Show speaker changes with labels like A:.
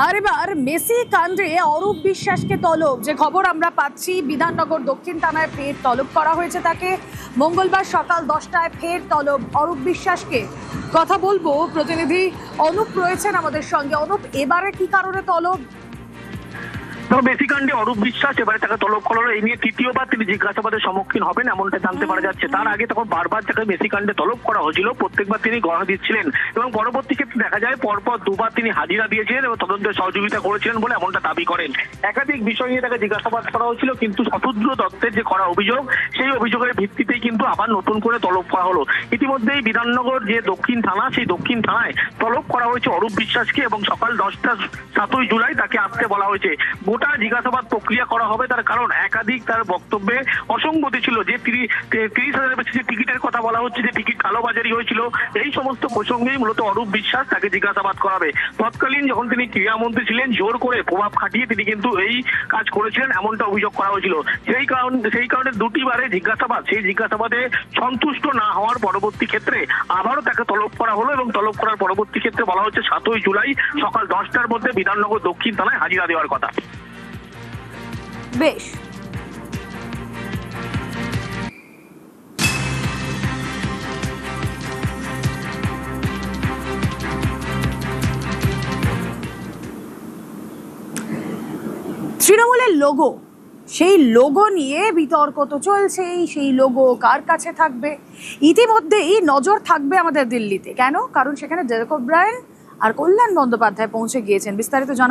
A: আর এবার মেসি কাণ্ডে অরূপ বিশ্বাসকে তলব, যে খবর আমরা পাচ্ছি বিধাননগর দক্ষিণ থানায় ফের তলব করা হয়েছে তাকে। মঙ্গলবার সকাল 10টায় ফের তলব অরূপ বিশ্বাসকে। কথা বলবো, প্রতিনিধি অনুপ রয়েছেন আমাদের সঙ্গে। অনুপ, এবারে কি কারণে তলব?
B: মেসি কাণ্ডে অরূপ বিশ্বাস এবারে তাকে তলব করা হলো। এই নিয়ে তৃতীয়বার তিনি জিজ্ঞাসাবাদের সম্মুখীন হবেন এমনটা জানতে পারা যাচ্ছে। তার আগে তখন বারবার তাকে মেসি কাণ্ডে তলব করা হয়েছিল, প্রত্যেকবার তিনি গড়া দিচ্ছিলেন এবং পরবর্তী ক্ষেত্রে দেখা যায় পরপর দুবার তিনি হাজিরা দিয়েছিলেন এবং তদন্তে সহযোগিতা করেছিলেন বলে এমনটা দাবি করেন। একাধিক বিষয় নিয়ে তাকে জিজ্ঞাসাবাদ করা হয়েছিল, কিন্তু শতদ্র দত্তের যে করা অভিযোগ, সেই অভিযোগের ভিত্তিতেই কিন্তু আবার নতুন করে তলব করা হলো। ইতিমধ্যেই বিধাননগর যে দক্ষিণ থানা, সেই দক্ষিণ থানায় তলব করা হয়েছে অরূপ বিশ্বাসকে এবং সকাল 10টা 7ই জুলাই তাকে আসতে বলা হয়েছে। গোটা জিজ্ঞাসাবাদ প্রক্রিয়া করা হবে, তার কারণ একাধিক তার বক্তব্যে অসঙ্গতি ছিল। যে 30,000 বেশি যে টিকিটের কথা বলা হচ্ছে, যে টিকিট কালোবাজারি হয়েছিল, এই সমস্ত প্রসঙ্গেই মূলত অরূপ বিশ্বাস তাকে জিজ্ঞাসাবাদ করাবে। তৎকালীন যখন তিনি ক্রীড়ামন্ত্রী ছিলেন, জোর করে প্রভাব খাটিয়ে তিনি কিন্তু এই কাজ করেছিলেন এমনটা অভিযোগ করা হয়েছিল। সেই কারণে দুটি বারে জিজ্ঞাসাবাদ, সেই জিজ্ঞাসাবাদে সন্তুষ্ট না হওয়ার পরবর্তী ক্ষেত্রে আবারও তাকে তলব করা হলো এবং তলব করার পরবর্তী ক্ষেত্রে বলা হচ্ছে 7ই জুলাই সকাল 10টার মধ্যে বিধাননগর দক্ষিণ থানায় হাজিরা দেওয়ার কথা।
A: বেশ। তৃণমূলের লোগো, সেই লোগো নিয়ে বিতর্ক তো চলছেই। সেই লোগো কার কাছে থাকবে? ইতিমধ্যেই নজর থাকবে আমাদের দিল্লিতে। কেন? কারণ সেখানে ডেরেক ওব্রায়েন আর কল্যাণ বন্দ্যোপাধ্যায় পৌঁছে গিয়েছেন। বিস্তারিত